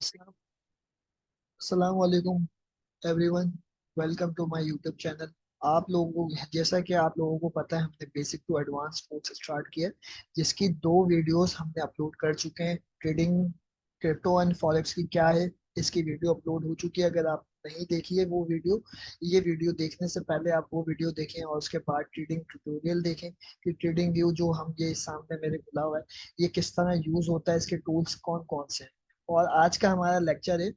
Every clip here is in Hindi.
अस्सलाम वालेकुम everyone. Welcome to my YouTube channel. आप लोगों को जैसा कि आप लोगों को पता है, हमने basic to advance course start किया है, जिसकी 2 वीडियोस हमने अपलोड कर चुके हैं। ट्रेडिंग, क्रिप्टो एंड फॉरेक्स की क्या है, इसकी वीडियो अपलोड हो चुकी है। अगर आप नहीं देखी है वो वीडियो, ये वीडियो देखने से पहले आप वो वीडियो देखें और उसके बाद ट्रेडिंग ट्यूटोरियल देखें कि ट्रेडिंग व्यू जो हम ये सामने मेरे खुला हुआ है, ये किस तरह यूज होता है, इसके टूल्स कौन कौन से हैं। और आज का हमारा लेक्चर है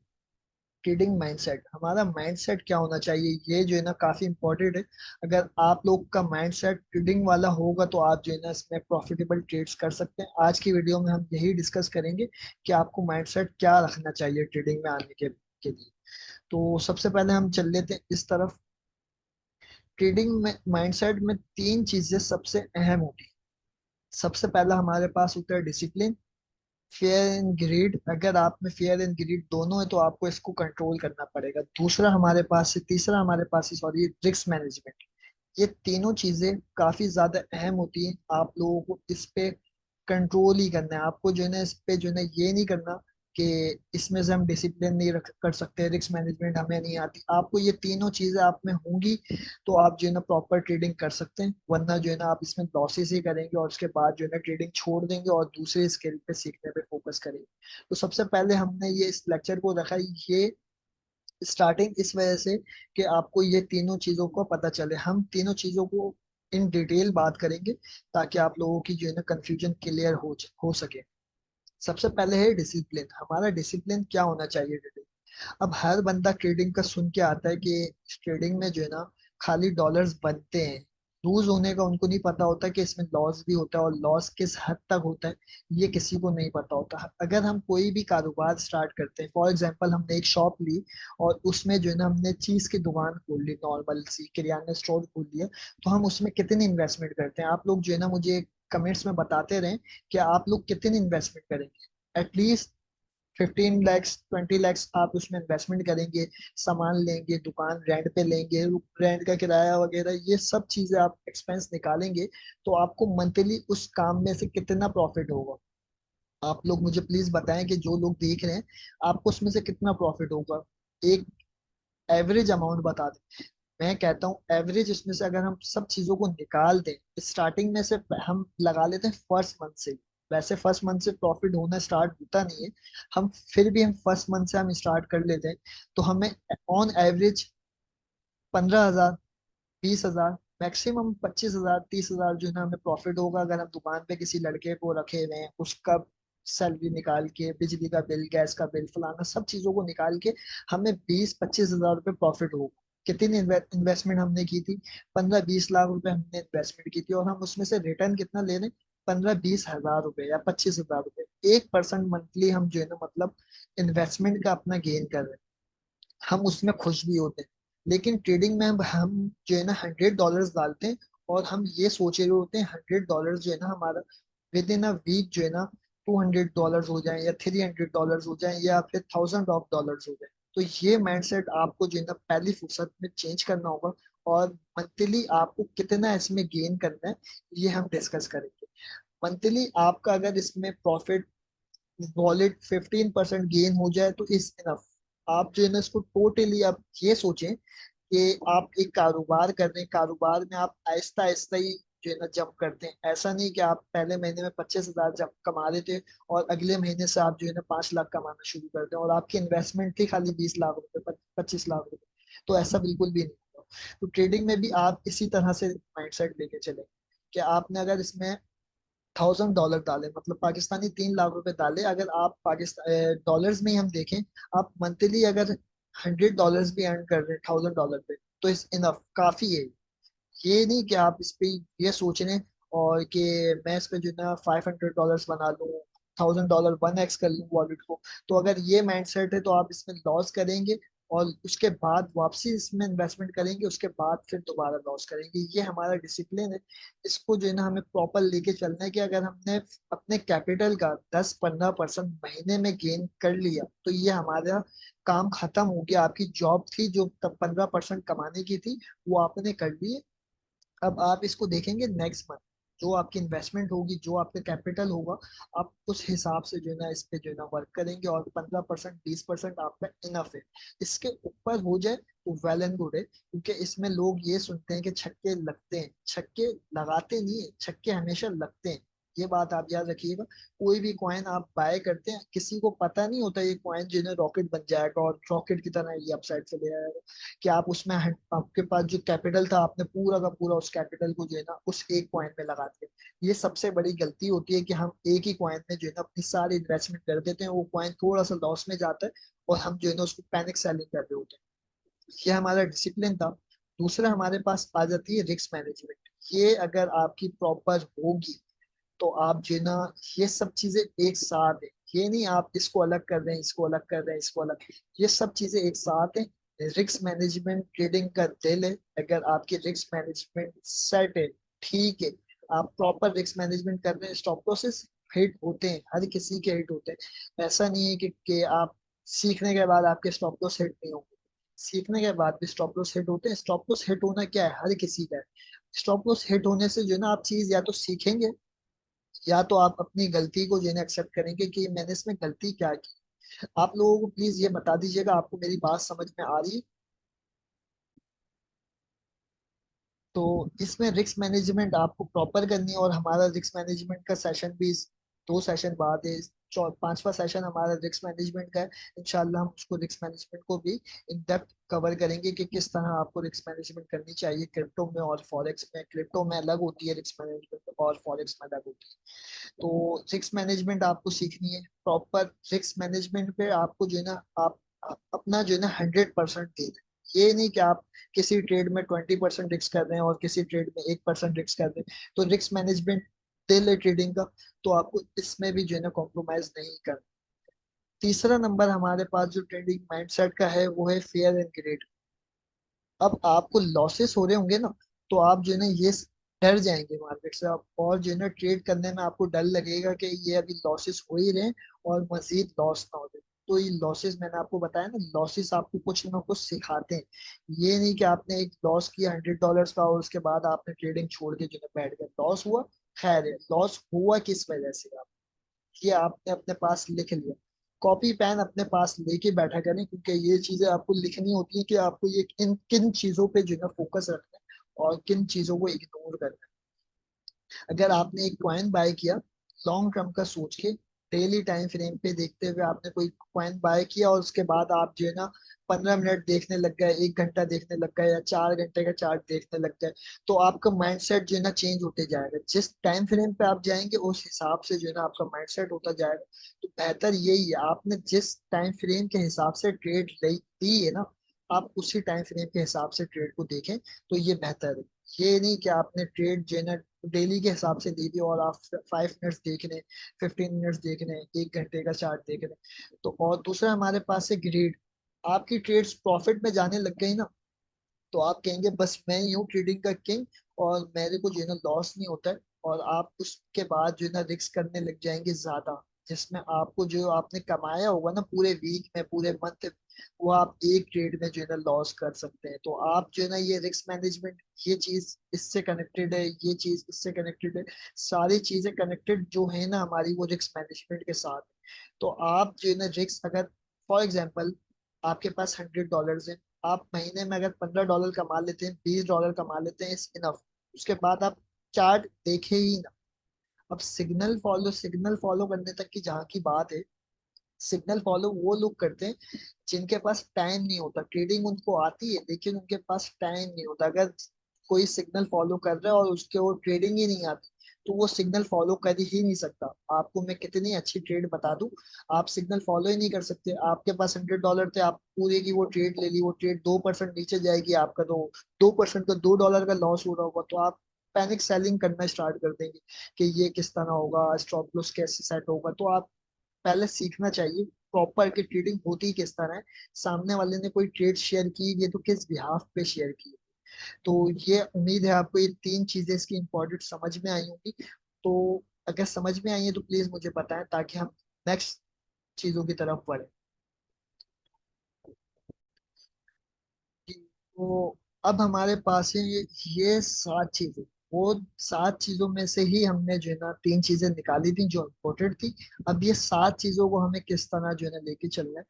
ट्रेडिंग माइंडसेट। हमारा माइंडसेट क्या होना चाहिए, ये जो है ना काफी इंपॉर्टेंट है। अगर आप लोग का माइंडसेट ट्रेडिंग वाला होगा तो आप जो है ना इसमें प्रॉफिटेबल ट्रेड्स कर सकते हैं। आज की वीडियो में हम यही डिस्कस करेंगे कि आपको माइंडसेट क्या रखना चाहिए ट्रेडिंग में आने के लिए। तो सबसे पहले हम चल लेते हैं इस तरफ। ट्रेडिंग में माइंडसेट में 3 चीजें सबसे अहम होती है। सबसे पहला हमारे पास होता है डिसिप्लिन, फेयर एंड ग्रीड। अगर आप में फेयर एंड ग्रीड दोनों है तो आपको इसको कंट्रोल करना पड़ेगा। दूसरा हमारे पास है, तीसरा हमारे पास है, सॉरी, रिस्क मैनेजमेंट। ये तीनों चीजें काफी ज्यादा अहम होती हैं। आप लोगों को इस पे कंट्रोल ही करना है। आपको जो है ना इस पे जो है ना ये नहीं करना कि इसमें से हम डिसिप्लिन नहीं रख कर सकते, रिस्क मैनेजमेंट हमें नहीं आती। आपको ये तीनों चीजें आप में होंगी तो आप जो है ना प्रॉपर ट्रेडिंग कर सकते हैं। वरना जो है ना आप इसमें लॉसेस ही करेंगे और उसके बाद जो है ना ट्रेडिंग छोड़ देंगे और दूसरे स्किल पे सीखने पे फोकस करेंगे। तो सबसे पहले हमने ये इस लेक्चर को रखा, ये स्टार्टिंग इस वजह से कि आपको ये तीनों चीजों को पता चले। हम तीनों चीजों को इन डिटेल बात करेंगे ताकि आप लोगों की जो है ना कंफ्यूजन क्लियर हो सके। सबसे पहले है डिसिप्लिन। हमारा डिसिप्लिन क्या होना चाहिए ट्रेडिंग। अब हर बंदा ट्रेडिंग का सुन के आता है कि ट्रेडिंग में जो है ना खाली डॉलर्स बनते हैं, लूज होने का उनको नहीं पता होता कि इसमें लॉस भी होता है और लॉस किस हद तक होता है, ये किसी को नहीं पता होता। अगर हम कोई भी कारोबार स्टार्ट करते हैं, फॉर एग्जांपल हमने एक शॉप ली और उसमें जो है ना हमने चीज की दुकान खोल ली, नॉर्मल सी किराना स्टोर खोल लिया, तो हम उसमें कितनी इन्वेस्टमेंट करते हैं। आप लोग जो है ना मुझे कमेंट्स में बताते रहें कि आप लोग कितनी इन्वेस्टमेंट करेंगे। एटलीस्ट 15 लैक्स 20 लैक्स आप उसमें इन्वेस्टमेंट करेंगे। सामान लेंगे, दुकान रेंट पे लेंगे, रेंट का किराया वगैरह, ये सब चीजें आप एक्सपेंस निकालेंगे तो आपको मंथली उस काम में से कितना प्रॉफिट होगा। आप लोग मुझे प्लीज बताएं कि जो लोग देख रहे हैं, आपको उसमें से कितना प्रॉफिट होगा। एक एवरेज अमाउंट बता दें। मैं कहता हूँ एवरेज इसमें से अगर हम सब चीजों को निकाल दें, स्टार्टिंग में से हम लगा लेते हैं फर्स्ट मंथ से। वैसे फर्स्ट मंथ से प्रॉफिट होना स्टार्ट होता नहीं है, हम फिर भी हम फर्स्ट मंथ से हम स्टार्ट कर लेते हैं। तो हमें ऑन एवरेज 15,000, 20,000, मैक्सिमम 25,000, 30,000 जो है ना हमें प्रॉफिट होगा। अगर हम दुकान पे किसी लड़के को रखे हुए हैं, उसका सैलरी निकाल के, बिजली का बिल, गैस का बिल, फलाना सब चीजों को निकाल के हमें 20-25,000 रुपये प्रॉफिट होगा। कितनी इन्वेस्टमेंट हमने की थी? 15-20 लाख रुपए हमने इन्वेस्टमेंट की थी और हम उसमें से रिटर्न कितना ले रहे हैं? 15-20 हजार रुपए या 25,000 रुपए। 1% मंथली हम जो है ना मतलब इन्वेस्टमेंट का अपना गेन कर रहे हैं। हम उसमें खुश भी होते हैं। लेकिन ट्रेडिंग में हम जो है ना $100 डालते हैं और हम ये सोचे हुए होते हैं $100 जो है ना हमारा विद इन अ वीक जो है ना $200 हो जाए या $300 हो जाए या फिर $1,000 हो जाए। तो ये माइंडसेट आपको जो है ना पहली फुर्सत में चेंज करना होगा। और मंथली आपको कितना इसमें गेन करना है, ये हम डिस्कस करेंगे। मंथली आपका अगर इसमें प्रॉफिट वॉलेट 15% गेन हो जाए तो इज इनफ। आप जो है ना इसको टोटली आप ये सोचें कि आप एक कारोबार कर रहे हैं, कारोबार में आप आहिस्ता आहिस्ता ही जो है ना जंप करते हैं। ऐसा नहीं कि आप पहले महीने में 25,000 जब कमा रहे थे और अगले महीने से आप जो है ना 5 लाख कमाना शुरू करते हैं और आपकी इन्वेस्टमेंट थी खाली 20 लाख रुपए, 25 लाख रुपए। तो ऐसा बिल्कुल भी नहीं होगा। तो ट्रेडिंग में भी आप इसी तरह से माइंडसेट लेके चले कि आपने अगर इसमें $1,000 डाले, मतलब पाकिस्तानी 3 लाख रुपए डाले। अगर आप पाकिस्तान डॉलर्स में ही हम देखें, आप मंथली अगर $100 भी अर्न कर रहे हैं $1,000 पे, तो इस इनफ काफी है। ये नहीं कि आप इस पे ये सोच रहे हैं और कि मैं इस पे जो है ना $500 बना लूं, $1,000 1x कर लूं वॉलेट को। तो अगर ये माइंडसेट है तो आप इसमें लॉस करेंगे और उसके बाद वापसी इसमें इन्वेस्टमेंट करेंगे, उसके बाद फिर दोबारा लॉस करेंगे। ये हमारा डिसिप्लिन है। इसको जो है ना हमें प्रॉपर लेके चलना है कि अगर हमने अपने कैपिटल का 10-15% महीने में गेन कर लिया तो ये हमारा काम खत्म हो गया। आपकी जॉब थी जो तब 15% कमाने की थी, वो आपने कर ली। अब आप इसको देखेंगे नेक्स्ट मंथ। जो आपकी इन्वेस्टमेंट होगी, जो आपका कैपिटल होगा, आप उस हिसाब से जो है ना इस पे जो है ना वर्क करेंगे, और 15% 20% आपका इनफ है। इसके ऊपर हो जाए तो वेल एंड गुड है, क्योंकि इसमें लोग ये सुनते हैं कि छक्के लगते हैं, छक्के लगाते नहीं है, छक्के हमेशा लगते हैं। ये बात आप याद रखिएगा। कोई भी कॉइन आप बाय करते हैं, किसी को पता नहीं होता ये कॉइन जो है रॉकेट बन जाएगा और रॉकेट की तरह ये अपसाइड से ले आएगा। कि आप उसमें आपके पास जो कैपिटल था, आपने पूरा का पूरा उस कैपिटल को जो है ना उस एक कॉइन में लगा दिया। ये सबसे बड़ी गलती होती है कि हम एक ही कॉइन में जो है ना अपनी सारी इन्वेस्टमेंट कर देते हैं, वो कॉइन थोड़ा सा लॉस में जाता है और हम जो है ना उसको पैनिक सेलिंग कर रहे होते हैं। ये हमारा डिसिप्लिन था। दूसरा हमारे पास आ जाती है रिस्क मैनेजमेंट। ये अगर आपकी प्रॉपर होगी तो आप जो है ना ये सब चीजें एक साथ है। ये नहीं आप इसको अलग कर रहे हैं, इसको अलग कर रहे हैं, इसको अलग, ये सब चीजें एक साथ है। रिस्क मैनेजमेंट ट्रेडिंग का दिल है। अगर आपकी रिस्क मैनेजमेंट सेट है, ठीक है, आप प्रॉपर रिस्क मैनेजमेंट कर रहे हैं, स्टॉप लॉसेस हिट होते हैं, हर किसी के हिट होते हैं। ऐसा नहीं है कि आप सीखने के बाद आपके स्टॉप लॉस हिट नहीं होंगे। सीखने के बाद भी स्टॉप लॉस हिट होते हैं। स्टॉप लॉस हिट होना क्या है, हर किसी का है। स्टॉप लॉस हिट होने से जो है ना आप चीज या तो सीखेंगे, या तो आप अपनी गलती को जो है एक्सेप्ट करेंगे कि मैंने इसमें गलती क्या की। आप लोगों को प्लीज ये बता दीजिएगा, आपको मेरी बात समझ में आ रही है? तो इसमें रिस्क मैनेजमेंट आपको प्रॉपर करनी है, और हमारा रिस्क मैनेजमेंट का सेशन भी 2 सेशन बाद है। पांचवा सेशन हमारा रिस्क मैनेजमेंट का है। इंशाल्लाह हम उसको रिस्क मैनेजमेंट को भी इन डेप्थ कवर करेंगे कि किस तरह आपको रिस्क मैनेजमेंट करनी चाहिए क्रिप्टो में और फॉरेक्स में। क्रिप्टो में अलग होती है रिस्क मैनेजमेंट, और फॉरेक्स में अलग होती है। तो रिस्क मैनेजमेंट आपको सीखनी है प्रॉपर। रिस्क मैनेजमेंट पे आपको जो है ना आप अपना जो है ना 100% देना है। ये नहीं कि आप किसी ट्रेड में 20% रिस्क कर रहे हैं और किसी ट्रेड में 1% रिस्क कर रहे हैं। तो रिस्क मैनेजमेंट दिल है ट्रेडिंग का, तो आपको इसमें भी जो है ना कॉम्प्रोमाइज नहीं करना। तीसरा नंबर हमारे पास जो ट्रेडिंग माइंडसेट का है वो है फेयर एंड ग्रेड। अब आपको लॉसेस हो रहे होंगे ना, तो आप जो है ना ये डर जाएंगे मार्केट से आप, और जो है ना ट्रेड करने में आपको डर लगेगा कि ये अभी लॉसेस हो ही रहे हैं और मजीद लॉस ना हो जाए। तो ये लॉसेस मैंने आपको बताया ना, लॉसेस आपको कुछ ना कुछ सिखाते हैं। ये नहीं कि आपने एक लॉस किया $100 का और उसके बाद आपने ट्रेडिंग छोड़ के जो है बैठ गए, लॉस हुआ। खैर है, लॉस हुआ किस वजह से, आप ये आपने अपने पास लिख लिया। कॉपी पेन अपने पास लेके बैठा करें, क्योंकि ये चीजें आपको लिखनी होती है कि आपको ये इन किन चीजों पे जो है फोकस रखना है और किन चीजों को इग्नोर करना है। अगर आपने एक कॉइन बाय किया लॉन्ग टर्म का सोच के, डेली टाइम फ्रेम पे देखते हुए आपने कोई कॉइन बाय किया, और उसके बाद आप जो है ना 15 मिनट देखने लग गए, 1 घंटा देखने लग गए, या 4 घंटे का चार्ट देखने लग गए, तो आपका माइंडसेट जो है ना चेंज होते जाएगा। जिस टाइम फ्रेम पे आप जाएंगे उस हिसाब से जो है ना आपका माइंडसेट होता जाएगा। तो बेहतर यही है, आपने जिस टाइम फ्रेम के हिसाब से ट्रेड ली है ना, आप उसी टाइम फ्रेम के हिसाब से ट्रेड को देखें, तो ये बेहतर है। ये नहीं कि आपने ट्रेड जो है ना डेली के हिसाब से दे दी और आप 5 मिनट्स देख रहे हैं, 15 मिनट्स देख रहे हैं, 1 घंटे का चार्ट देख रहे हैं। तो और दूसरा हमारे पास है ग्रेड। आपकी ट्रेड्स प्रॉफिट में जाने लग गई ना, तो आप कहेंगे बस मैं ही हूँ ट्रेडिंग का किंग और मेरे को जो है ना लॉस नहीं होता है, और आप उसके बाद जो है ना रिस्क करने लग जाएंगे ज्यादा, जिसमें आपको जो आपने कमाया होगा ना पूरे वीक में, पूरे मंथ, वो आप एक ट्रेड में जो है ना लॉस कर सकते हैं। तो आप जो है ना ये रिस्क मैनेजमेंट, ये चीज इससे कनेक्टेड है, ये चीज इससे कनेक्टेड है। सारी चीजें कनेक्टेड जो है ना हमारी, वो रिस्क मैनेजमेंट के साथ। तो आप जो है ना रिस्क, अगर फॉर एग्जाम्पल आपके पास $100 है, आप महीने में अगर $15 कमा लेते हैं, $20 कमा लेते हैं, इस इनफ। उसके बाद आप चार्ट देखे ही ना। अब सिग्नल फॉलो करने तक की जहाँ की बात है, सिग्नल फॉलो वो लोग करते हैं जिनके पास टाइम नहीं होता। ट्रेडिंग उनको आती है लेकिन उनके पास टाइम नहीं होता। अगर कोई सिग्नल फॉलो कर रहा है और उसके वो ट्रेडिंग ही नहीं आती, तो वो सिग्नल फॉलो कर ही नहीं सकता। आपको मैं कितनी अच्छी ट्रेड बता दूं, आप सिग्नल फॉलो ही नहीं कर सकते। आपके पास $100 थे, आप पूरे की वो ट्रेड ले ली, वो ट्रेड 2% नीचे जाएगी, आपका तो 2% का $2 का लॉस हो रहा होगा, तो आप पैनिक सेलिंग करना स्टार्ट कर देंगे कि ये किस तरह होगा, स्टॉप लॉस कैसे सेट होगा। तो आप पहले सीखना चाहिए प्रॉपर की ट्रेडिंग होती किस तरह है, सामने वाले ने कोई ट्रेड शेयर की ये तो किस बिहाफ पे शेयर की। तो ये उम्मीद है आपको ये 3 चीजें इसकी इंपॉर्टेंट समझ में आई होंगी। तो अगर समझ में आई है तो प्लीज मुझे बताएं, ताकि हम नेक्स्ट चीजों की तरफ बढ़े। तो अब हमारे पास है ये 7 चीजें। वो 7 चीजों में से ही हमने जो है ना 3 चीजें निकाली थी जो इम्पोर्टेंट थी। अब ये 7 चीजों को हमें किस तरह जो है ना लेके चलना है,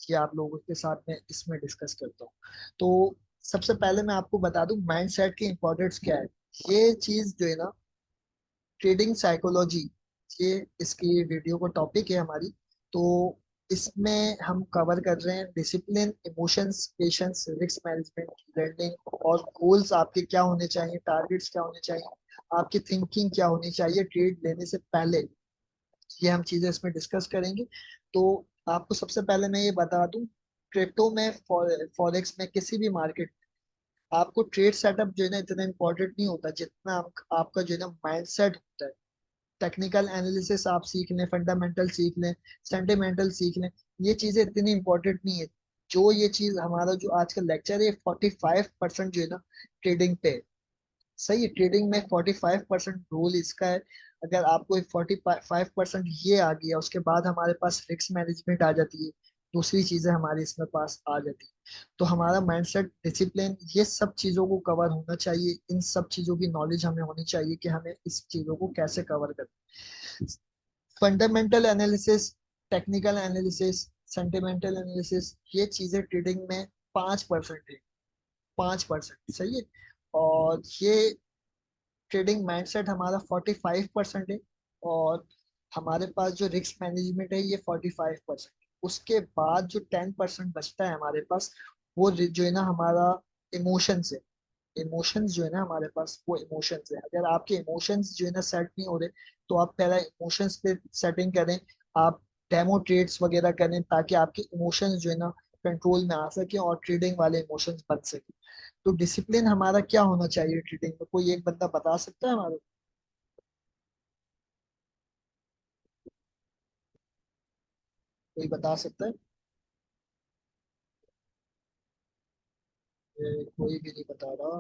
ये आप लोगों के साथ में इसमें डिस्कस करता हूँ। तो सबसे पहले मैं आपको बता दूं माइंड सेट की इम्पोर्टेंस क्या है। ये चीज जो है ना ट्रेडिंग साइकोलॉजी, ये इसकी वीडियो का टॉपिक है हमारी। तो इसमें हम कवर कर रहे हैं discipline, emotions, patience, risk management, learning और गोल्स आपके क्या होने चाहिए, टारगेट्स क्या होने चाहिए, आपकी थिंकिंग क्या होनी चाहिए ट्रेड लेने से पहले। ये हम चीजें इसमें डिस्कस करेंगे। तो आपको सबसे पहले मैं ये बता दूं, क्रिप्टो में, फॉरेक्स में, किसी भी मार्केट, आपको ट्रेड सेटअप जो है ना इतना इंपॉर्टेंट नहीं होता जितना आपका जो है ना माइंड सेट होता है। टेक्निकल एनालिसिस आप सीख लें, फंडामेंटल सीख लें, सेंटिमेंटल सीख लें, ये चीजें इतनी इंपॉर्टेंट नहीं है। जो ये चीज हमारा जो आज का लेक्चर है 45% जो है ना ट्रेडिंग पे है। सही है, ट्रेडिंग में 45% रोल इसका है। अगर आपको 45% ये आ गया, उसके बाद हमारे पास रिस्क मैनेजमेंट आ जाती है, दूसरी चीजें हमारे इसमें पास आ जाती है। तो हमारा माइंडसेट, डिसिप्लिन, ये सब चीजों को कवर होना चाहिए। इन सब चीजों की नॉलेज हमें होनी चाहिए कि हमें इस चीजों को कैसे कवर करना। Fundamental analysis, technical analysis, sentimental analysis, ये चीजें ट्रेडिंग में 5% है। 5% सही है। और ये ट्रेडिंग माइंडसेट हमारा 45% है। और हमारे पास जो रिस्क मैनेजमेंट है ये 45%। उसके बाद जो 10% बचता है हमारे पास, वो जो है ना हमारा इमोशंस है। इमोशंस जो है ना हमारे पास, वो इमोशंस है। अगर आपके इमोशंस जो है ना सेट नहीं हो रहे, तो आप पहला इमोशंस पे सेटिंग करें। आप डेमो ट्रेड्स वगैरह करें ताकि आपके इमोशंस जो है ना कंट्रोल में आ सके और ट्रेडिंग वाले इमोशंस बन सके। तो डिसिप्लिन हमारा क्या होना चाहिए ट्रेडिंग में, कोई एक बंदा बता सकता है हमारे? कोई बता सकता है? कोई भी नहीं बता रहा।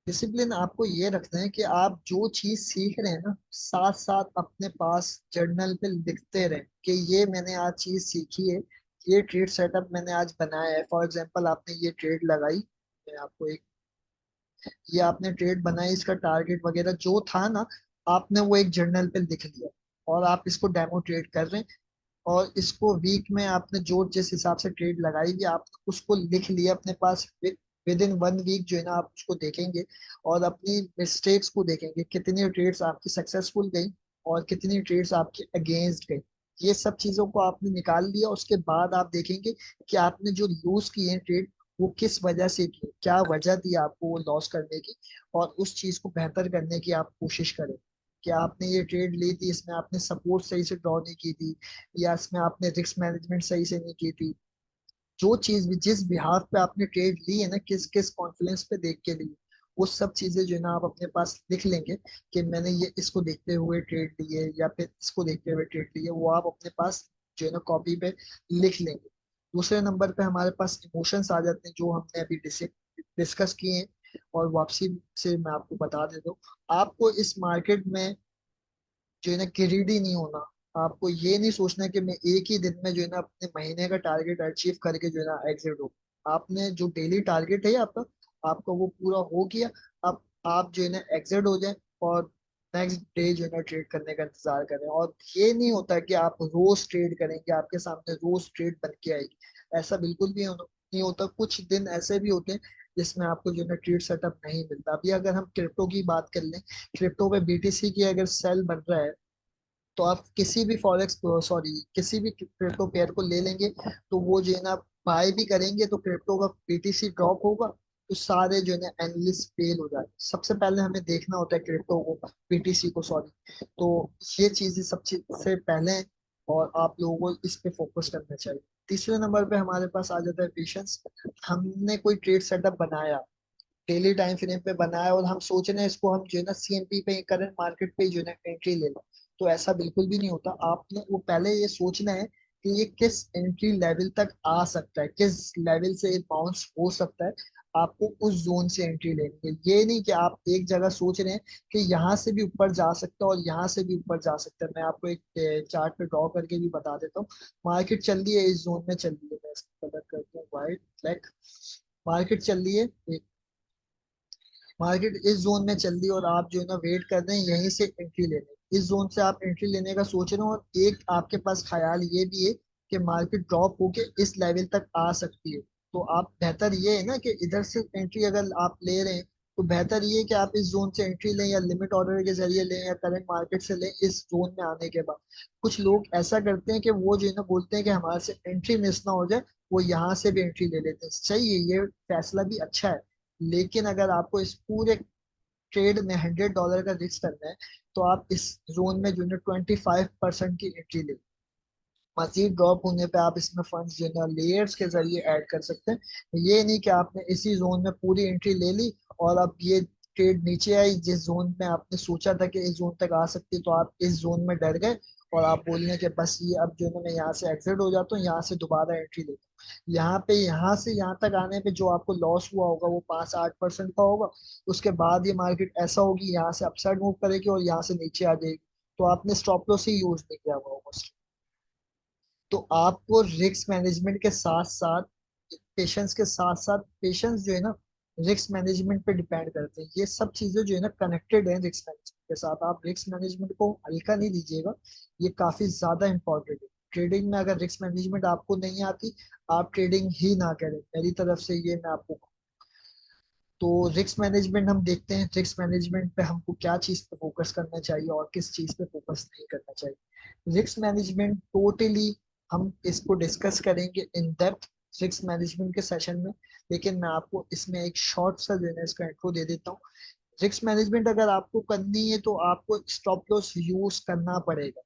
डिसिप्लिन आपको ये रखना है कि आप जो चीज सीख रहे हैं ना, साथ साथ अपने पास जर्नल पे लिखते रहें कि ये मैंने आज चीज सीखी है, ये ट्रेड सेटअप मैंने आज बनाया है। फॉर एग्जांपल आपने ये ट्रेड लगाई, मैं आपको एक, ये आपने ट्रेड बनाई, इसका टारगेट वगैरह जो था ना, आपने वो एक जर्नल पे लिख लिया और आप इसको डेमो ट्रेड कर रहे हैं। और इसको वीक में आपने जो जिस हिसाब से ट्रेड लगाई भी, आप उसको लिख लिया अपने पास। विद इन 1 वीक जो है ना आप उसको देखेंगे और अपनी मिस्टेक्स को देखेंगे, कितनी ट्रेड्स आपकी सक्सेसफुल गई और कितनी ट्रेड्स आपके अगेंस्ट गई। ये सब चीजों को आपने निकाल लिया, उसके बाद आप देखेंगे कि आपने जो लूज किए ट्रेड, वो किस वजह से किए, क्या वजह थी आपको वो लॉस करने की, और उस चीज को बेहतर करने की आप कोशिश करें। कि आपने ये ट्रेड ली थी, इसमें आपने सपोर्ट सही से ड्रॉ नहीं की थी, या इसमें आपने रिस्क मैनेजमेंट सही से नहीं की थी। जो चीज भी, जिस बिहाफ पे आपने ट्रेड ली है ना, किस किस कॉन्फिडेंस पे देख के ली, वो सब चीजें जो है ना आप अपने पास लिख लेंगे कि मैंने ये इसको देखते हुए ट्रेड ली है या फिर इसको देखते हुए ट्रेड ली है। वो आप अपने पास जो है ना कॉपी पे लिख लेंगे। दूसरे नंबर पे हमारे पास इमोशंस आ जाते हैं जो हमने अभी डिस्कस किए हैं। और वापसी से मैं आपको बता देता हूँ, आपको इस मार्केट में जो है ना ग्रीडी नहीं होना। आपको ये नहीं सोचना कि मैं एक ही दिन में जो है ना अपने महीने का टारगेट अचीव करके जो है ना एग्जिट हो। आपने जो डेली टारगेट है आपका, आपका वो पूरा हो गया। अब आप जो है ना एग्जिट हो जाए और नेक्स्ट डे जो है ना ट्रेड करने का इंतजार करें। और ये नहीं होता कि आप रोज ट्रेड करेंगे, आपके सामने रोज ट्रेड बन के आएगी, ऐसा बिल्कुल भी नहीं होता। कुछ दिन ऐसे भी होते हैं जिसमें आपको जो है ना ट्रेड सेटअप नहीं मिलता। अभी अगर हम क्रिप्टो की बात कर लें, क्रिप्टो पे बीटीसी की अगर सेल बन रहा है, तो आप किसी भी फॉरेक्स, सॉरी, किसी भी क्रिप्टो पेयर को ले लेंगे, तो वो जो है ना बाय भी करेंगे तो क्रिप्टो का बीटीसी ड्रॉप होगा, तो सारे जो है ना एनालिस्ट फेल हो जाए। सबसे पहले हमें देखना होता है क्रिप्टो को, बीटीसी को, सॉरी। तो ये चीजें सब चीज से पहले हैं और आप लोगों को इस पे फोकस करना चाहिए। तीसरे नंबर पे हमारे पास आ जाता है पेशेंस। हमने कोई ट्रेड सेटअप बनाया, डेली टाइम फ्रेम पे बनाया, और हम सोच रहे हैं इसको हम जो है ना सीएनपी पे, करंट मार्केट पे जो है ना एंट्री ले लें। तो ऐसा बिल्कुल भी नहीं होता। आपने वो पहले ये सोचना है कि ये किस एंट्री लेवल तक आ सकता है, किस लेवल से ये बाउंस हो सकता है। आपको उस जोन से एंट्री लेनी है। ये नहीं कि आप एक जगह सोच रहे हैं कि यहाँ से भी ऊपर जा सकता है और यहाँ से भी ऊपर जा सकता है। मैं आपको एक चार्ट पे ड्रॉ करके भी बता देता हूँ। मार्केट चल रही है, इस जोन में चल रही है, मैं इसको कलर करता हूँ व्हाइट ब्लैक। मार्केट चल रही है, मार्केट इस जोन में चल रही है और आप जो है ना वेट कर रहे हैं यहीं से एंट्री लेने, इस जोन से आप एंट्री लेने का सोच रहे हो, और एक आपके पास ख्याल ये भी है कि मार्केट ड्रॉप होके इस लेवल तक आ सकती है, तो आप बेहतर ये है ना कि इधर से एंट्री अगर आप ले रहे हैं तो बेहतर ये है कि आप इस जोन से एंट्री लें या लिमिट ऑर्डर के जरिए लें या करंट मार्केट से लें इस जोन में आने के बाद। कुछ लोग ऐसा करते हैं कि वो जो है ना बोलते हैं कि हमारे से एंट्री मिस ना हो जाए, वो यहाँ से भी एंट्री ले लेते हैं। सही है, ये फैसला भी अच्छा है, लेकिन अगर आपको इस पूरे ट्रेड में $100 का रिस्क करना है तो आप इस जोन में जो है 25% की एंट्री ले। मजीद ड्रॉप होने पे आप इसमें फंड्स जो है लेयर्स के जरिए ऐड कर सकते हैं। ये नहीं कि आपने इसी जोन में पूरी एंट्री ले ली और अब ये ट्रेड नीचे आई, जिस जोन में आपने सोचा था कि इस जोन तक आ सकती है, तो आप इस जोन में डर गए और आप बोलने के बस ये अब जो है ना मैं यहाँ से एग्जिट हो जाता हूँ, यहाँ से दोबारा एंट्री लेता हूँ। यहाँ पे यहाँ से यहाँ तक आने पे जो आपको लॉस हुआ होगा वो 5-8% का होगा। उसके बाद ये मार्केट ऐसा होगी, यहाँ से अपसाइड मूव करेगी और यहाँ से नीचे आ जाएगी, तो आपने स्टॉप लॉस ही यूज नहीं किया हुआ होगा। तो आपको रिस्क मैनेजमेंट के साथ साथ पेशेंस के साथ साथ पेशेंस जो है ना रिस्क मैनेजमेंट पे डिपेंड करते हैं। ये सब चीजें जो है ना कनेक्टेड है रिस्क मैनेजमेंट के साथ। आप रिस्क मैनेजमेंट को हल्का नहीं लीजिएगा, ये काफी ज्यादा इंपॉर्टेंट है। ट्रेडिंग में अगर रिस्क मैनेजमेंट आपको नहीं आती, आप ट्रेडिंग ही ना करें, मेरी तरफ से ये मैं आपको। तो रिस्क मैनेजमेंट हम देखते हैं, रिस्क मैनेजमेंट पे हमको क्या चीज पे फोकस करना चाहिए और किस चीज पे फोकस नहीं करना चाहिए। रिस्क मैनेजमेंट टोटली हम इसको डिस्कस करेंगे इन डेप्थ रिस्क मैनेजमेंट के सेशन में, लेकिन मैं आपको इसमें एक शॉर्ट सा जो है ना इसका इंट्रो दे देता हूँ। रिस्क मैनेजमेंट अगर आपको करनी है तो आपको स्टॉप लॉस यूज करना पड़ेगा।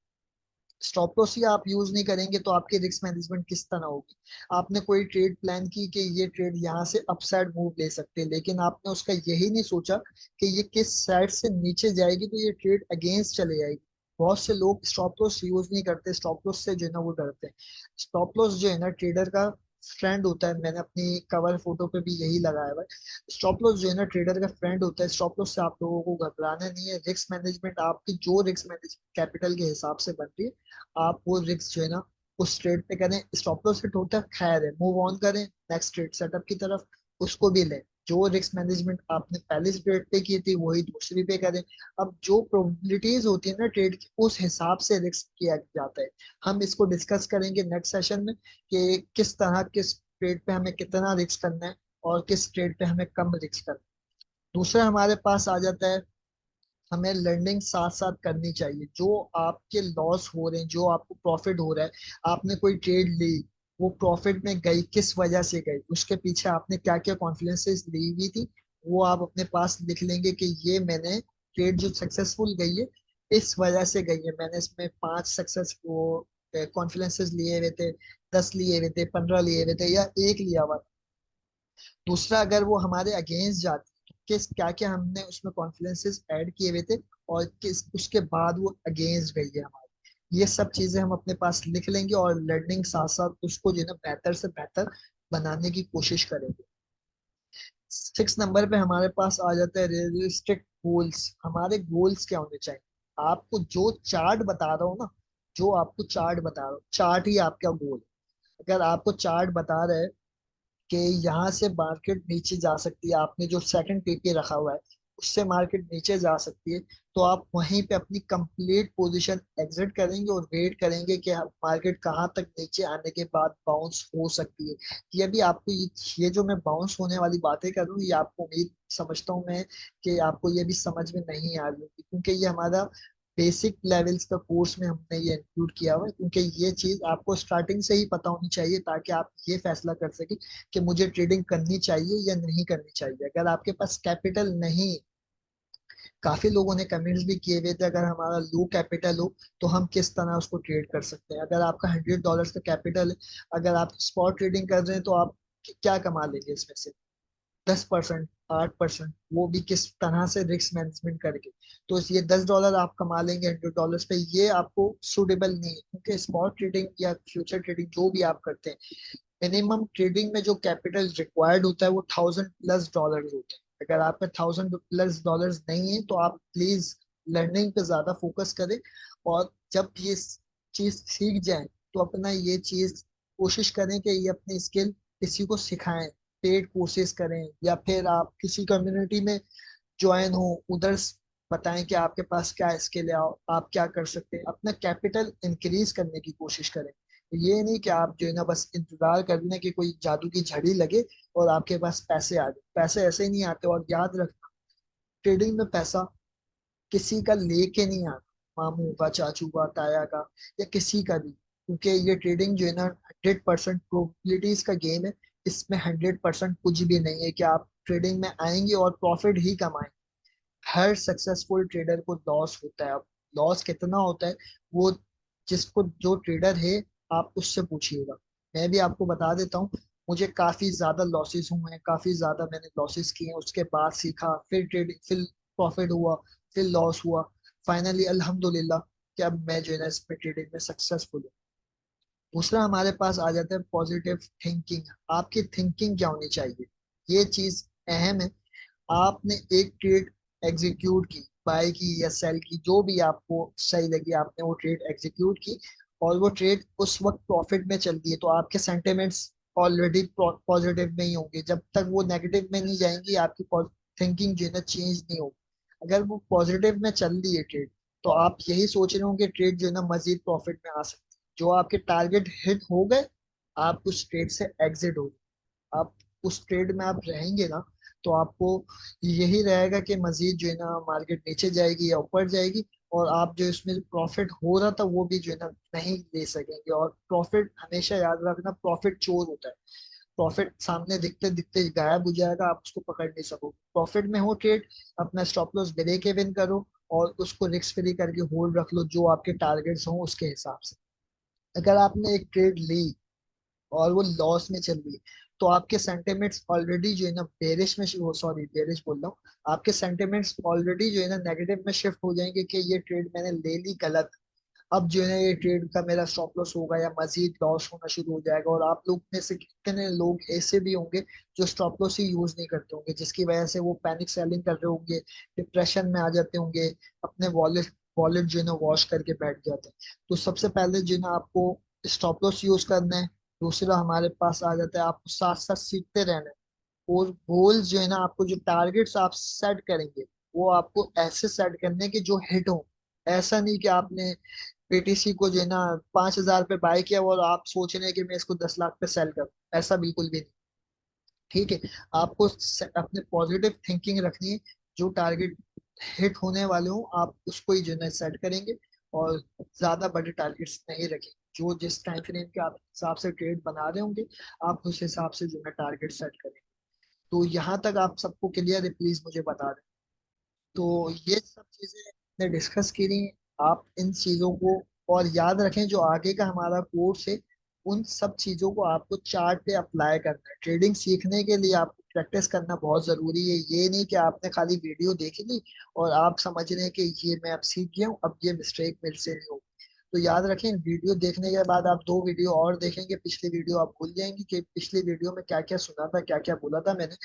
स्टॉप लॉस ही आप यूज नहीं करेंगे तो आपकी रिस्क मैनेजमेंट किस तरह होगी। आपने कोई ट्रेड प्लान की कि ये ट्रेड यहाँ से अपसाइड मूव ले सकते हैं, लेकिन आपने उसका यही नहीं सोचा कि ये किस साइड से नीचे जाएगी तो ये ट्रेड अगेंस्ट चले जाएगी। बहुत से लोग स्टॉप लॉस यूज नहीं करते, स्टॉप लॉस से जो है ना वो डरते हैं। स्टॉप लॉस जो है ना ट्रेडर का फ्रेंड होता है, मैंने अपनी कवर फोटो पे भी यही लगाया हुआ है। स्टॉप लॉस जो है ना ट्रेडर का फ्रेंड होता है, स्टॉप लॉस से आप लोगों को घबराना नहीं है। रिस्क मैनेजमेंट आपकी जो रिस्क मैनेजमेंट कैपिटल के हिसाब से बन रही है, आप वो रिस्क जो है ना उस ट्रेड पे करें। स्टॉप लॉस हिट होता है, खैर है, मूव ऑन करें नेक्स्ट ट्रेड सेटअप की तरफ, उसको भी लें। जो रिस्क मैनेजमेंट आपने पहले ट्रेड पे की थी वही दूसरी पे करें। अब जो प्रोबेबिलिटीज होती है ना ट्रेड की, उस हिसाब से रिस्क किया जाता है। हम इसको डिस्कस करेंगे नेक्स्ट सेशन में कि किस तरह किस ट्रेड पे हमें कितना रिस्क करना है और किस ट्रेड पे हमें कम रिस्क करना है। दूसरा हमारे पास आ जाता है, हमें लर्निंग साथ साथ करनी चाहिए। जो आपके लॉस हो रहे हैं, जो आपको प्रॉफिट हो रहा है, आपने कोई ट्रेड ली, वो प्रॉफिट में गई किस वजह से गई, उसके पीछे आपने क्या क्या कॉन्फिडेंसेस ली हुई थी, वो आप अपने पास लिख लेंगे कि ये मैंने ट्रेड जो सक्सेसफुल गई है इस वजह से गई है। मैंने इसमें 5 सक्सेस वो कॉन्फिडेंसेस लिए हुए थे, 10 लिए हुए थे, 15 लिए हुए थे या एक लिया हुआ। दूसरा, अगर वो हमारे अगेंस्ट जाती तो किस क्या क्या हमने उसमें कॉन्फिडेंसेस ऐड किए हुए थे और किस उसके बाद वो अगेंस्ट गई है हमारे। ये सब चीजें हम अपने पास लिख लेंगे और लर्निंग साथ साथ उसको जो है ना बेहतर से बेहतर बनाने की कोशिश करेंगे। 6 नंबर पे हमारे पास आ जाता है रियलिस्टिक गोल्स। हमारे गोल्स क्या होने चाहिए। आपको जो चार्ट बता रहा हूँ ना, जो आपको चार्ट बता रहा हूँ, चार्ट ही आपका गोल है। अगर आपको चार्ट बता रहा है कि यहाँ से मार्केट नीचे जा सकती है, आपने जो सेकंड पीपी रखा हुआ है उससे मार्केट नीचे जा सकती है, तो आप वहीं पे अपनी कंप्लीट पोजीशन एग्जिट करेंगे और वेट करेंगे कि मार्केट कहाँ तक नीचे आने के बाद बाउंस हो सकती है। ये भी आपको ये जो मैं बाउंस होने वाली बातें कर रहा हूँ, ये आपको उम्मीद समझता हूँ मैं कि आपको ये भी समझ में नहीं आ रही होगी, क्योंकि ये हमारा बेसिक लेवल्स का कोर्स में हमने ये इंक्लूड किया हुआ है। क्योंकि ये चीज आपको स्टार्टिंग से ही पता होनी चाहिए ताकि आप ये फैसला कर सके कि मुझे ट्रेडिंग करनी चाहिए या नहीं करनी चाहिए। अगर आपके पास कैपिटल नहीं, काफी लोगों ने कमेंट्स भी किए हुए थे अगर हमारा लो कैपिटल हो तो हम किस तरह उसको ट्रेड कर सकते हैं। अगर आपका $100 का कैपिटल है, अगर आप स्पॉट ट्रेडिंग कर रहे हैं तो आप क्या कमा लेंगे इसमें से? 10%, 8%, वो भी किस तरह से रिस्क मैनेजमेंट करके। तो ये $10 आप कमा लेंगे $100 पे, ये आपको सुटेबल नहीं है, क्योंकि स्पॉट ट्रेडिंग या फ्यूचर ट्रेडिंग जो भी आप करते हैं, मिनिमम ट्रेडिंग में जो कैपिटल रिक्वायर्ड होता है वो $1000+ होते हैं। अगर आप में $1000+ नहीं है तो आप प्लीज लर्निंग पे ज्यादा फोकस करें, और जब ये चीज सीख जाए तो अपना ये चीज कोशिश करें कि ये अपनी स्किल किसी को सिखाएं, पेड कोर्सेज करें या फिर आप किसी कम्युनिटी में ज्वाइन हो उधर बताएं कि आपके पास क्या स्किल है, आप क्या कर सकते हैं, अपना कैपिटल इंक्रीज करने की कोशिश करें। ये नहीं कि आप जो है ना बस इंतजार कर लें कि कोई जादू की झड़ी लगे और आपके पास पैसे आ जाए। पैसे ऐसे ही नहीं आते। और याद रखना, ट्रेडिंग में पैसा किसी का लेके नहीं आता, मामू का, चाचू का, ताया का, या किसी का भी। क्योंकि ये ट्रेडिंग जो है ना 100% प्रोबेबिलिटीज का गेम है। इसमें 100% कुछ भी नहीं है कि आप ट्रेडिंग में आएंगे और प्रॉफिट ही कमाएंगे। हर सक्सेसफुल ट्रेडर को लॉस होता है। अब लॉस कितना होता है वो जिसको जो ट्रेडर है आप उससे पूछिएगा। मैं भी आपको बता देता हूँ, मुझे काफी ज्यादा लॉसेस हुए हैं, काफी ज्यादा मैंने लॉसेस किए हैं, उसके बाद सीखा, फिर ट्रेडिंग, फिर प्रॉफिट हुआ, फिर लॉस हुआ। फाइनली अल्हम्दुलिल्लाह कि अब मैं जो है ना इसमें ट्रेडिंग में सक्सेसफुल हूँ। दूसरा हमारे पास आ जाता है पॉजिटिव थिंकिंग। आपकी थिंकिंग क्या होनी चाहिए, ये चीज अहम है। आपने एक ट्रेड एग्जीक्यूट की, बाय की या सेल की, जो भी आपको सही लगी, आपने वो ट्रेड एग्जीक्यूट की और वो ट्रेड उस वक्त प्रॉफिट में चल रही है, तो आपके सेंटिमेंट्स ऑलरेडी पॉजिटिव में ही होंगे। जब तक वो नेगेटिव में नहीं जाएंगी आपकी थिंकिंग जो है ना चेंज नहीं होगी। अगर वो पॉजिटिव में चल रही है ट्रेड, तो आप यही सोच रहे होंगे ट्रेड जो है ना मजीद प्रॉफिट में आ सकती है। जो आपके टारगेट हिट हो गए, आप उस ट्रेड से एग्जिट हो, आप उस ट्रेड में आप रहेंगे ना, तो आपको यही रहेगा कि मजीद जो है ना मार्केट नीचे जाएगी या ऊपर जाएगी, और आप जो इसमें प्रॉफिट हो रहा था वो भी जो है ना नहीं ले सकेंगे। और प्रॉफिट हमेशा याद रखना, प्रॉफिट चोर होता है। प्रॉफिट सामने दिखते दिखते गायब हो जाएगा, आप उसको पकड़ नहीं सकोगे। प्रॉफिट में हो ट्रेड, अपना स्टॉप लॉस ब्रेक इवन करो और उसको रिस्क फ्री करके होल्ड रख लो जो आपके टारगेट्स हो उसके हिसाब से। अगर आपने एक ट्रेड ली और वो लॉस में चल रही, तो आपके सेंटिमेंट्स ऑलरेडी जो है ना बेरिश में, वो सॉरी बेरिश बोल रहा हूँ, आपके सेंटिमेंट्स ऑलरेडी जो है ना नेगेटिव में शिफ्ट हो जाएंगे कि ये ट्रेड मैंने ले ली गलत। अब जो है ना ये ट्रेड का मेरा स्टॉप लॉस होगा या मजीद लॉस होना शुरू हो जाएगा। और आप लोग में से कितने लोग ऐसे भी होंगे जो स्टॉप लॉस ही यूज नहीं करते होंगे, जिसकी वजह से वो पैनिक सेलिंग कर रहे होंगे, डिप्रेशन में आ जाते होंगे, अपने वॉलेट वॉलेट जो है ना वॉश करके बैठ जाते हैं। तो सबसे पहले जो है ना आपको स्टॉप लॉस यूज करना है। दूसरा हमारे पास आ जाता है आपको साथ साथ सीखते रहना है। और गोल्स जो है ना, आपको जो टारगेट्स आप सेट करेंगे वो आपको ऐसे सेट करने हैं कि जो हिट हो। ऐसा नहीं कि आपने पीटीसी को जो है ना 5,000 पे बाय किया और आप सोच रहे हैं कि मैं इसको 10 लाख पे सेल करूं, ऐसा बिल्कुल भी नहीं। ठीक है, आपको अपने पॉजिटिव थिंकिंग रखनी है। जो टारगेट हिट होने वाले हो आप उसको ही जो है सेट करेंगे, और ज्यादा बड़े टारगेट्स नहीं रखेंगे। जो जिस टाइम फ्रेम के आप हिसाब से ट्रेड बना रहे होंगे, आप उस हिसाब से जो है टारगेट सेट करेंगे। तो यहाँ तक आप सबको क्लियर है, प्लीज मुझे बता दें। तो ये सब चीजें हमने डिस्कस करी। आप इन चीजों को और याद रखें, जो आगे का हमारा कोर्स है उन सब चीजों को आपको चार्ट पे अप्लाई करना है। ट्रेडिंग सीखने के लिए आपको प्रैक्टिस करना बहुत जरूरी है। ये नहीं कि आपने खाली वीडियो देखी ली और आप समझ रहे हैं कि ये मैं अब सीख गया हूँ, अब ये मिस्टेक मेरे से नहीं होगी। तो याद रखें, वीडियो देखने के बाद आप 2 वीडियो और देखेंगे, पिछली वीडियो आप भूल जाएंगे कि पिछली वीडियो में क्या क्या सुना था, क्या क्या बोला था मैंने,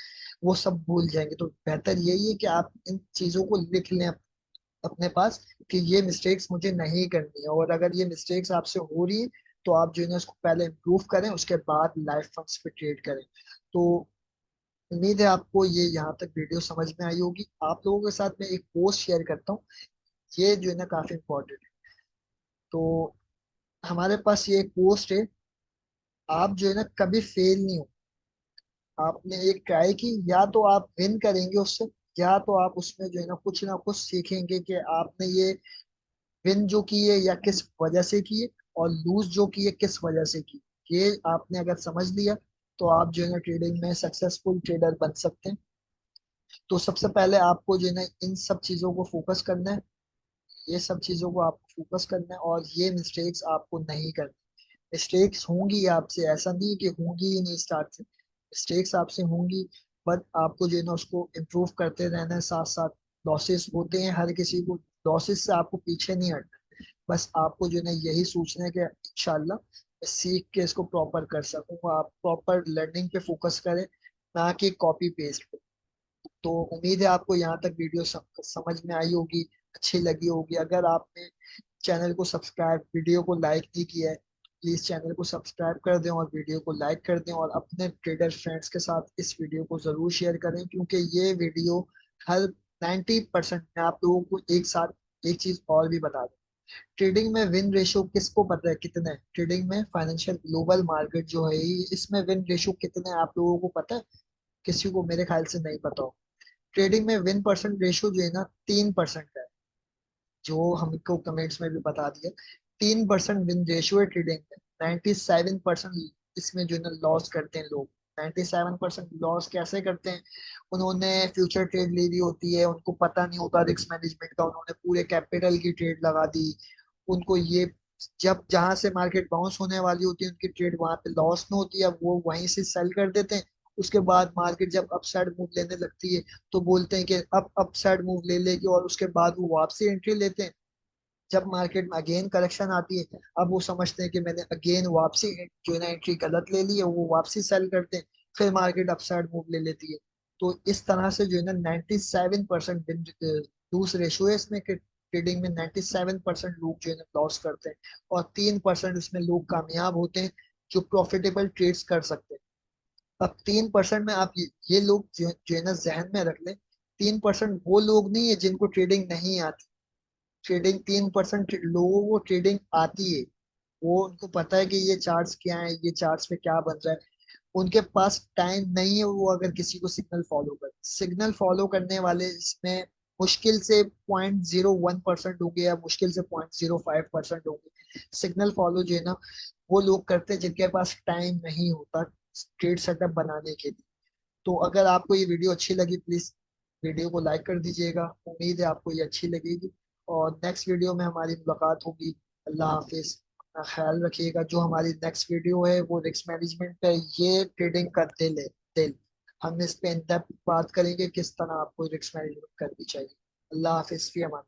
वो सब भूल जाएंगे। तो बेहतर यही है कि आप इन चीजों को लिख लें अपने पास कि ये मिस्टेक्स मुझे नहीं करनी है। और अगर ये मिस्टेक्स आपसे हो रही है, तो आप जो है ना उसको पहले इम्प्रूव करें, उसके बाद लाइफ फंड्स पे ट्रेड करें। तो उम्मीद है आपको ये यहाँ तक वीडियो समझ में आई होगी। आप लोगों के साथ मैं एक पोस्ट शेयर करता हूँ, ये जो है ना काफी इंपॉर्टेंट है। तो हमारे पास ये एक पोस्ट है, आप जो है ना कभी फेल नहीं हो। आपने एक ट्राई की, या तो आप विन करेंगे उससे, या तो आप उसमें जो है ना कुछ सीखेंगे कि आपने ये विन जो की है या किस वजह से की है, और लूज जो की है किस वजह से की। ये आपने अगर समझ लिया, तो आप जो है ना ट्रेडिंग में सक्सेसफुल ट्रेडर बन सकते हैं। तो सबसे पहले आपको जो है ना इन सब चीजों को फोकस करना है। ये सब चीजों को आपको फोकस करना है और ये मिस्टेक्स आपको नहीं करनी। मिस्टेक्स होंगी आपसे, ऐसा नहीं कि होंगी ही नहीं स्टार्ट से, मिस्टेक्स आपसे होंगी। बट आपको जो है ना उसको इम्प्रूव करते रहना है साथ साथ। लॉसेस होते हैं हर किसी को, लॉसेस से आपको पीछे नहीं हटना है। बस आपको जो है ना यही सोचना है कि इंशाल्लाह मैं सीख के इसको प्रॉपर कर सकूंगा। आप प्रॉपर लर्निंग पे फोकस करें, ना कि कॉपी पेस्ट पे। तो उम्मीद है आपको यहाँ तक वीडियो समझ में आई होगी, अच्छी लगी होगी। अगर आपने चैनल को सब्सक्राइब, वीडियो को लाइक नहीं किया है, प्लीज चैनल को सब्सक्राइब कर दें और वीडियो को लाइक कर दें, और अपने ट्रेडर फ्रेंड्स के साथ इस वीडियो को जरूर शेयर करें, क्योंकि ये वीडियो हर 90%। मैं आप लोगों को एक साथ एक चीज और भी बता दूं, ट्रेडिंग में विन रेशियो किसको पता है कितना है? ट्रेडिंग में फाइनेंशियल ग्लोबल मार्केट जो है इसमें विन रेशियो कितना है आप लोगों को पता है? किसी को मेरे ख्याल से नहीं पता हो। ट्रेडिंग में विन परसेंट रेशियो जो है ना 3% है, जो हमको कमेंट्स में भी बता दिया। 3% विन रेशियो है ट्रेडिंग में। 97% इसमें जो है ना लॉस करते हैं लोग। 97% लॉस कैसे करते हैं? उन्होंने फ्यूचर ट्रेड ली हुई होती है, उनको पता नहीं होता रिस्क मैनेजमेंट का, उन्होंने पूरे कैपिटल की ट्रेड लगा दी। उनको ये, जब जहां से मार्केट बाउंस होने वाली होती है उनकी ट्रेड वहां पे लॉस में होती है, वो वहीं से सेल कर देते हैं। उसके बाद मार्केट जब अपसाइड मूव लेने लगती है तो बोलते हैं कि अब अपसाइड मूव ले लेगी, और उसके बाद वो वापसी एंट्री लेते हैं। जब मार्केट में अगेन करेक्शन आती है, अब वो समझते हैं कि मैंने अगेन वापसी जो है ना एंट्री गलत ले ली है, वो वापसी सेल करते हैं। फिर मार्केट अपसाइड मूव ले लेती है। तो इस तरह से जो है ना 97% लूज रेशियो है इसमें, कि ट्रेडिंग में 97% लोग जो है ना लॉस करते हैं, और 3% इसमें लोग कामयाब होते हैं जो प्रॉफिटेबल ट्रेड्स कर सकते हैं। अब 3% में आप ये लोग जो है ना जहन में रख लें, 3% वो लोग नहीं है जिनको ट्रेडिंग नहीं आती। ट्रेडिंग 3% लोगों को ट्रेडिंग आती है। वो उनको पता है कि ये चार्ट्स क्या है, ये चार्ट्स पे क्या बन रहा है। उनके पास टाइम नहीं है वो अगर किसी को सिग्नल फॉलो कर, सिग्नल फॉलो करने वाले इसमें मुश्किल से 0.01% होंगे, या मुश्किल से 0.05% होंगे। सिग्नल फॉलो जो है ना वो लोग करते हैं जिनके पास टाइम नहीं होता ट्रेड सेटअप बनाने के लिए। तो अगर आपको ये वीडियो अच्छी लगी, प्लीज वीडियो को लाइक कर दीजिएगा। उम्मीद है आपको ये अच्छी लगेगी, और नेक्स्ट वीडियो में हमारी मुलाकात होगी। अल्लाह हाफिज, अपना ख्याल रखिएगा। जो हमारी नेक्स्ट वीडियो है वो रिस्क मैनेजमेंट पे, ये ट्रेडिंग का दिल है, दिल। हम इस पे इन डेप्थ बात करेंगे किस तरह आपको रिस्क मैनेजमेंट करनी चाहिए। अल्लाह हाफिज, फी अमान।